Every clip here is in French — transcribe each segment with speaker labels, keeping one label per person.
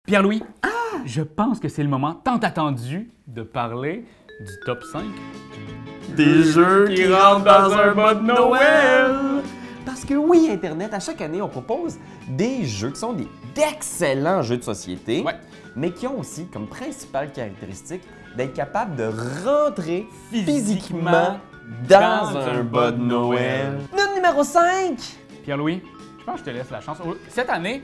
Speaker 1: Pierre-Louis, je pense que c'est le moment tant attendu de parler du top 5
Speaker 2: des jeux qui rentrent dans un mode Noël.
Speaker 3: Parce que oui, Internet, à chaque année, on propose des jeux qui sont d'excellents jeux de société,
Speaker 1: Ouais.
Speaker 3: mais qui ont aussi comme principale caractéristique d'être capable de rentrer physiquement dans un mode Noël. Notre numéro 5!
Speaker 1: Pierre-Louis, je pense que je te laisse la chance. Cette année,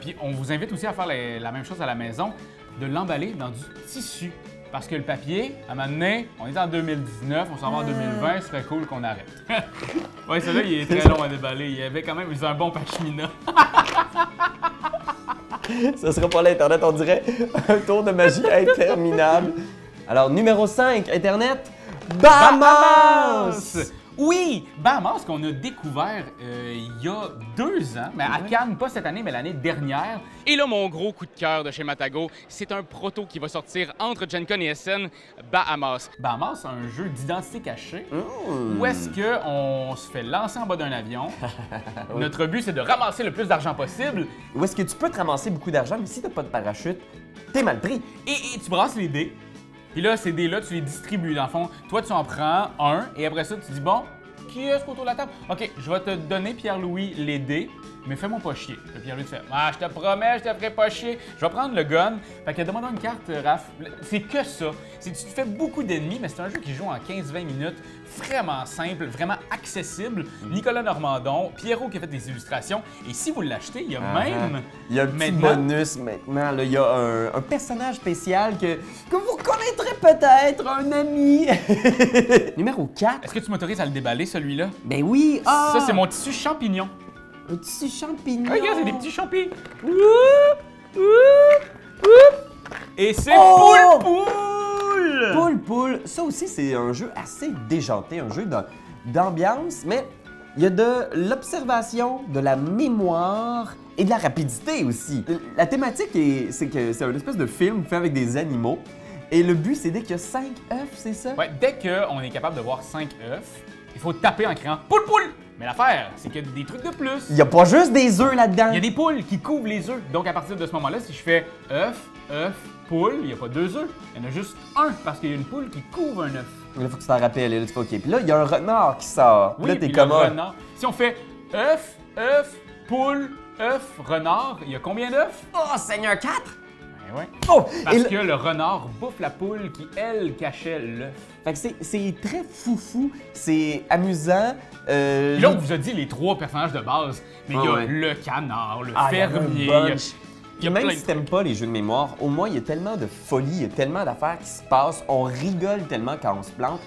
Speaker 1: puis on vous invite aussi à faire la même chose à la maison, de l'emballer dans du tissu. Parce que le papier, à un moment donné, on est en 2019, on s'en va en 2020, ce serait cool qu'on arrête. Ouais, celui-là, il est très long à déballer. Il y avait quand même un bon pachemina.
Speaker 3: Ça sera pas l'Internet, on dirait un tour de magie interminable. Alors, numéro 5, Internet, Bahamas!
Speaker 1: Oui, Bahamas qu'on a découvert il y a 2 ans, mais à Cannes, pas cette année, mais l'année dernière. Et là, mon gros coup de cœur de chez Matago, c'est un proto qui va sortir entre Gen Con et SN, Bahamas. Bahamas, c'est un jeu d'identité cachée où est-ce qu'on se fait lancer en bas d'un avion.
Speaker 3: Oui.
Speaker 1: Notre but, c'est de ramasser le plus d'argent possible
Speaker 3: Où est-ce que tu peux te ramasser beaucoup d'argent, mais si t'as pas de parachute, t'es mal pris.
Speaker 1: et tu brasses les dés. Puis là, ces dés-là, tu les distribues. Dans le fond, toi, tu en prends un et après ça, tu dis bon, qui est-ce autour de la table? OK, je vais te donner, Pierre-Louis, les dés, mais fais-moi pas chier. Puis Pierre-Louis te fait ah, je te promets, je te ferai pas chier. Je vais prendre le gun. Fait que demande-moi une carte, Raph. C'est que ça. C'est que tu te fais beaucoup d'ennemis, mais c'est un jeu qui joue en 15-20 minutes. Vraiment simple, vraiment accessible. Nicolas Normandon, Pierrot qui a fait des illustrations. Et si vous l'achetez, il y a même.
Speaker 3: Il y a un petit bonus maintenant. Là. Il y a un personnage spécial que vous connaîtrez peut-être, un ami. Numéro 4.
Speaker 1: Est-ce que tu m'autorises à le déballer, celui-là?
Speaker 3: Ben oui. Ah!
Speaker 1: Ça, c'est mon tissu champignon.
Speaker 3: Un petit champignon.
Speaker 1: Regarde, c'est des petits champis. Et c'est
Speaker 3: Oh!
Speaker 1: Poule!
Speaker 3: Poule. Ça aussi, c'est un jeu assez déjanté, un jeu d'ambiance, mais il y a de l'observation, de la mémoire et de la rapidité aussi. La thématique, c'est que c'est un espèce de film fait avec des animaux. Et le but, c'est dès qu'il y a 5 œufs, c'est ça?
Speaker 1: Ouais, dès qu'on est capable de voir 5 œufs, il faut taper en criant « Poule, poule! » Mais l'affaire, c'est qu'il y a des trucs de plus.
Speaker 3: Il n'y a pas juste des œufs là-dedans.
Speaker 1: Il y a des poules qui couvrent les œufs. Donc, à partir de ce moment-là, si je fais œuf, œuf, poule, il n'y a pas 2 œufs. Il y en a juste un parce qu'il y a une poule qui couvre un œuf.
Speaker 3: Il faut que tu t'en rappelles. Là, tu fais OK. Puis là, il y a un renard qui sort.
Speaker 1: Oui,
Speaker 3: là, t'es
Speaker 1: puis
Speaker 3: comme
Speaker 1: le renard. Si on fait œuf, œuf, poule, œuf, renard, il y a combien d'œufs?
Speaker 3: Oh, Seigneur 4!
Speaker 1: Ben ouais.
Speaker 3: Oh!
Speaker 1: Parce que le renard bouffe la poule qui, elle, cachait l'œuf.
Speaker 3: Fait que c'est très foufou, c'est amusant.
Speaker 1: Puis là, on vous a dit les 3 personnages de base, mais il y a
Speaker 3: ouais.
Speaker 1: le canard, le
Speaker 3: il y en a un
Speaker 1: fermier.
Speaker 3: bunch.
Speaker 1: Il y a
Speaker 3: Même
Speaker 1: plein
Speaker 3: si
Speaker 1: de
Speaker 3: t'aimes pas les jeux de mémoire, au moins il y a tellement de folie, il y a tellement d'affaires qui se passent, on rigole tellement quand on se plante,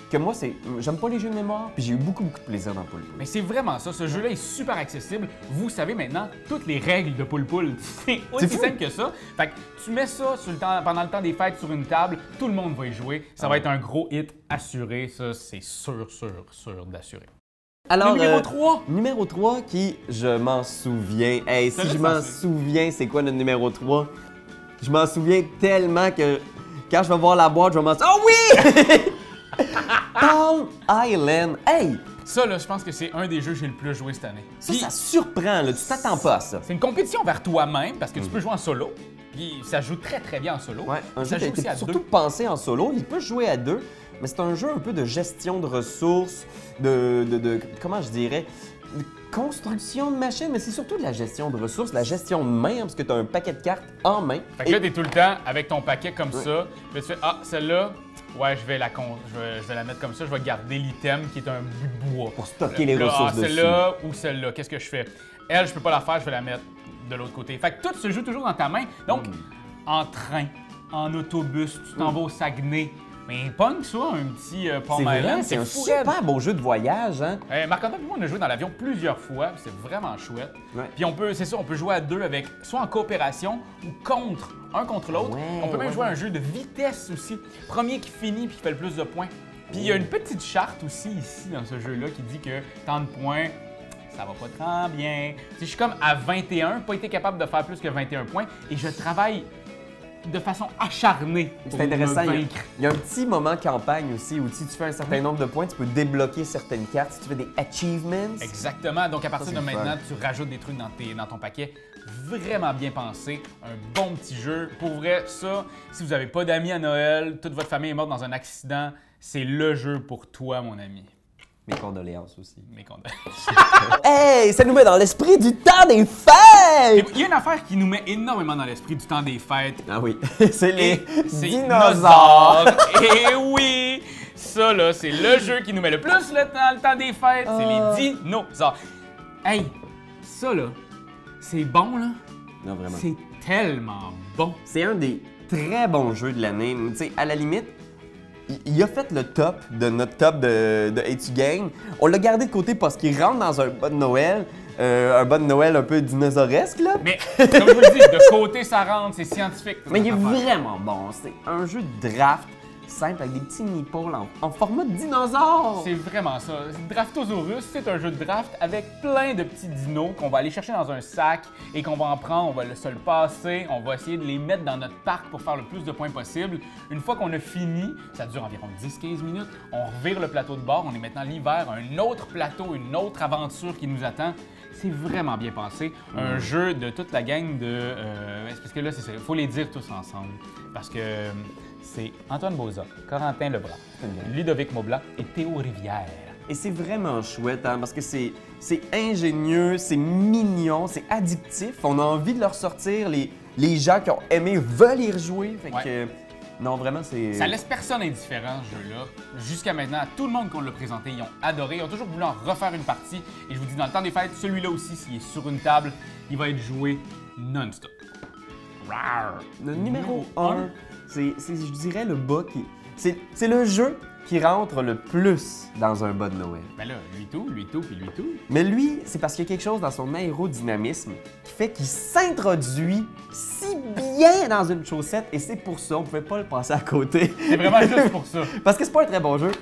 Speaker 3: que moi, j'aime pas les jeux de mémoire, puis j'ai eu beaucoup de plaisir dans Poule Poule.
Speaker 1: Mais c'est vraiment ça, ce jeu-là est super accessible. Vous savez maintenant toutes les règles de Poule Poule. C'est aussi
Speaker 3: fou.
Speaker 1: simple que ça. Fait que tu mets ça pendant le temps des fêtes sur une table, tout le monde va y jouer. Ça va être un gros hit assuré, ça c'est sûr d'assurer.
Speaker 3: Alors,
Speaker 1: Numéro 3.
Speaker 3: Numéro 3 qui, je m'en souviens. Hey, si
Speaker 1: Ça
Speaker 3: je
Speaker 1: laisse
Speaker 3: m'en
Speaker 1: penser.
Speaker 3: souviens, c'est quoi notre numéro 3? Je m'en souviens tellement que quand je vais voir la boîte, je vais m'en souvenir. Oh oui! Palm Island. Hey!
Speaker 1: Ça, là, je pense que c'est un des jeux que j'ai le plus joué cette année. Puis,
Speaker 3: Ça surprend, là. Tu t'attends pas à ça.
Speaker 1: c'est une compétition vers toi-même parce que tu peux jouer en solo. Puis ça joue très très bien en solo.
Speaker 3: Ouais, un
Speaker 1: ça
Speaker 3: jeu qui a
Speaker 1: joue aussi
Speaker 3: été
Speaker 1: à
Speaker 3: surtout
Speaker 1: 2.
Speaker 3: pensé en solo. Il peut se jouer à 2, mais c'est un jeu un peu de gestion de ressources, comment je dirais, de construction de machines, mais c'est surtout de la gestion de ressources, la gestion de main, hein, parce que tu as un paquet de cartes en main.
Speaker 1: Fait que là, t'es tout le temps avec ton paquet comme ça. Puis tu fais ah, celle-là, ouais, je vais la mettre comme ça, je vais garder l'item qui est un bout de bois.
Speaker 3: Pour stocker les
Speaker 1: Là,
Speaker 3: ressources dessus.
Speaker 1: Celle-là ou celle-là, qu'est-ce que je fais? Elle, je peux pas la faire, je vais la mettre de l'autre côté. Fait que tout se joue toujours dans ta main. Donc, en train, en autobus, tu t'en vas au Saguenay. Mais pogne ça, un petit Palm
Speaker 3: C'est vrai,
Speaker 1: Island,
Speaker 3: c'est un
Speaker 1: fou raide.
Speaker 3: super beau jeu de voyage, hein?
Speaker 1: Marc-Antoine et moi, on a joué dans l'avion plusieurs fois, puis c'est vraiment chouette.
Speaker 3: Ouais.
Speaker 1: Puis on peut jouer à 2 avec, soit en coopération ou un contre l'autre.
Speaker 3: Ouais,
Speaker 1: On peut même
Speaker 3: ouais,
Speaker 1: jouer à un jeu de vitesse aussi. Premier qui finit puis qui fait le plus de points. Puis il y a une petite charte aussi ici dans ce jeu-là qui dit que tant de points, ça va pas tant bien. Tu sais, je suis comme à 21, pas été capable de faire plus que 21 points et je travaille de façon acharnée pour
Speaker 3: C'est intéressant.
Speaker 1: me vaincre.
Speaker 3: Il y a un petit moment campagne aussi où si tu fais un certain nombre de points, tu peux débloquer certaines cartes. Si tu fais des achievements.
Speaker 1: Exactement. Donc, à partir
Speaker 3: c'est
Speaker 1: de
Speaker 3: le
Speaker 1: maintenant,
Speaker 3: fun.
Speaker 1: tu rajoutes des trucs dans ton paquet. Vraiment bien pensé. Un bon petit jeu. Pour vrai, ça, si vous n'avez pas d'amis à Noël, toute votre famille est morte dans un accident, c'est le jeu pour toi, mon ami.
Speaker 3: Mes condoléances aussi.
Speaker 1: Mes condoléances.
Speaker 3: Hey, ça nous met dans l'esprit du temps des fêtes!
Speaker 1: Il y a une affaire qui nous met énormément dans l'esprit du temps des fêtes.
Speaker 3: Ah oui, c'est les
Speaker 1: C'est
Speaker 3: dinosaures!
Speaker 1: Et oui! Ça, là, c'est le jeu qui nous met le plus le temps des fêtes. C'est les dinosaures. Hey, ça, là, c'est bon, là.
Speaker 3: Non, vraiment.
Speaker 1: C'est tellement bon.
Speaker 3: C'est un des très bons jeux de l'année. Tu sais, à la limite, il a fait le top de notre top de A2 Game. On l'a gardé de côté parce qu'il rentre dans un bas de Noël. Un bas de Noël un peu dinosauresque, là.
Speaker 1: Mais, comme je vous le dis, de côté, ça rentre, c'est scientifique.
Speaker 3: Mais il est
Speaker 1: cette affaire.
Speaker 3: vraiment bon. C'est un jeu de draft simple avec des petits nipples en format de dinosaure.
Speaker 1: C'est vraiment ça. Draftosaurus, c'est un jeu de draft avec plein de petits dinos qu'on va aller chercher dans un sac et qu'on va en prendre, on va se le passer, on va essayer de les mettre dans notre parc pour faire le plus de points possible. Une fois qu'on a fini, ça dure environ 10-15 minutes, on revire le plateau de bord, on est maintenant l'hiver, un autre plateau, une autre aventure qui nous attend. C'est vraiment bien pensé. Un jeu de toute la gang de... parce que là, c'est ça, il faut les dire tous ensemble. Parce que c'est Antoine Boza, Corentin Lebras, Ludovic Maublanc et Théo Rivière.
Speaker 3: Et c'est vraiment chouette, hein, parce que c'est ingénieux, c'est mignon, c'est addictif. On a envie de leur sortir. Les gens qui ont aimé veulent y rejouer. Fait que, non, vraiment, c'est...
Speaker 1: Ça laisse personne indifférent, ce jeu-là. Jusqu'à maintenant, tout le monde qu'on l'a présenté, ils ont adoré. Ils ont toujours voulu en refaire une partie. Et je vous dis, dans le temps des fêtes, celui-là aussi, s'il est sur une table, il va être joué non-stop. Rawr.
Speaker 3: Le numéro 1, c'est, je dirais, le bas qui... C'est le jeu qui rentre le plus dans un bas de Noël.
Speaker 1: Ben là, lui tout, puis lui tout.
Speaker 3: Mais lui, c'est parce qu'il y a quelque chose dans son aérodynamisme qui fait qu'il s'introduit si bien dans une chaussette et c'est pour ça, on pouvait pas le passer à côté.
Speaker 1: C'est vraiment juste pour ça.
Speaker 3: Parce que c'est pas un très bon jeu.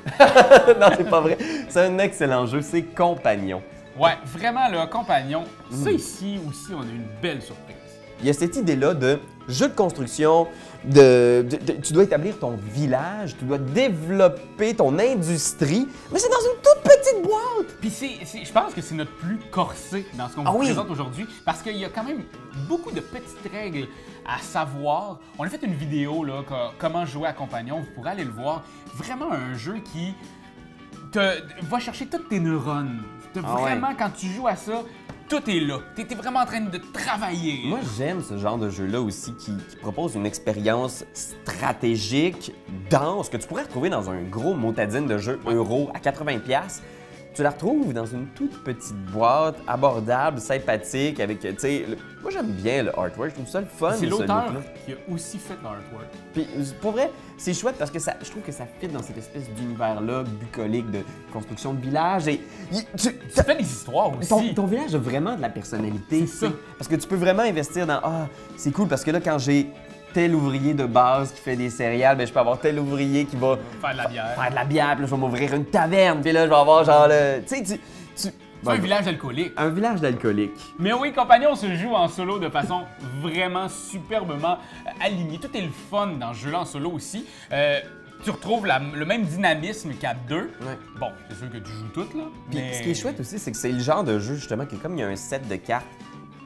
Speaker 3: Non, c'est pas vrai. C'est un excellent jeu, c'est Compagnon.
Speaker 1: Ouais, vraiment, le compagnon. Ça ici aussi, on a une belle surprise.
Speaker 3: Il y a cette idée-là de jeu de construction, tu dois établir ton village, tu dois développer ton industrie, mais c'est dans une toute petite boîte!
Speaker 1: Puis je pense que c'est notre plus corsé dans ce qu'on vous présente aujourd'hui, parce qu'il y a quand même beaucoup de petites règles à savoir. On a fait une vidéo, là, comment jouer à Compagnon, vous pourrez aller le voir. Vraiment un jeu qui va chercher toutes tes neurones. Vraiment, quand tu joues à ça, tout est là. Tu es vraiment en train de travailler.
Speaker 3: Moi, j'aime ce genre de jeu-là aussi qui propose une expérience stratégique dense que tu pourrais retrouver dans un gros motadine de jeu euro à 80$. Tu la retrouves dans une toute petite boîte, abordable, sympathique, avec, tu sais... Moi, j'aime bien le artwork, je trouve ça le fun.
Speaker 1: C'est l'auteur
Speaker 3: look-là.
Speaker 1: qui a aussi fait l'artwork.
Speaker 3: Puis, pour vrai, c'est chouette parce que je trouve que ça fit dans cette espèce d'univers-là bucolique de construction de village. Et
Speaker 1: Tu fais des histoires aussi.
Speaker 3: ton village a vraiment de la personnalité.
Speaker 1: C'est ça.
Speaker 3: Parce que tu peux vraiment investir dans « Ah, c'est cool parce que là, quand j'ai tel ouvrier de base qui fait des céréales, ben je peux avoir tel ouvrier qui va
Speaker 1: Faire de la bière.
Speaker 3: faire de la bière, puis là, je vais m'ouvrir une taverne, puis là, je vais avoir genre le... Tu sais,
Speaker 1: C'est un village alcoolique.
Speaker 3: Un village d'alcooliques.
Speaker 1: Mais oui, Compagnon se joue en solo de façon vraiment superbement alignée. Tout est le fun dans ce jeu-là en solo aussi. Tu retrouves le même dynamisme qu'à deux.
Speaker 3: Ouais.
Speaker 1: Bon, c'est sûr que tu joues toutes, là.
Speaker 3: Puis
Speaker 1: mais...
Speaker 3: ce qui est chouette aussi, c'est que c'est le genre de jeu, justement, que comme il y a un set de cartes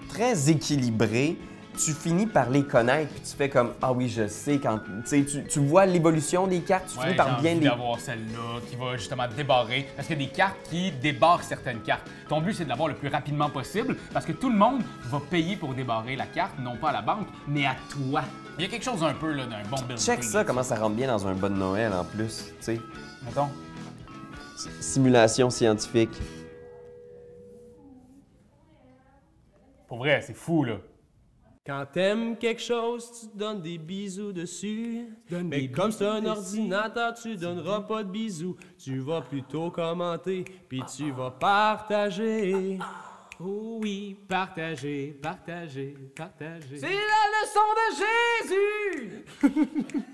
Speaker 3: très équilibré, tu finis par les connaître, puis tu fais comme « Ah oui, je sais, quand... » Tu vois l'évolution des cartes, tu finis par bien les...
Speaker 1: d'avoir celle-là qui va justement débarrer. Parce qu'il y a des cartes qui débarrent certaines cartes. Ton but, c'est de l'avoir le plus rapidement possible parce que tout le monde va payer pour débarrer la carte, non pas à la banque, mais à toi. Il y a quelque chose un peu là, d'un bon building.
Speaker 3: Check ça, comment ça rentre bien dans un bas de Noël en plus, tu sais.
Speaker 1: Mettons.
Speaker 3: Simulation scientifique.
Speaker 1: Pour vrai, c'est fou, là.
Speaker 2: Quand t'aimes quelque chose, tu donnes des bisous dessus. Mais comme c'est un ordinateur, tu donneras pas de bisous. Tu vas plutôt commenter, puis tu vas partager.
Speaker 1: Oh oui, partager, partager, partager.
Speaker 2: C'est la leçon de Jésus!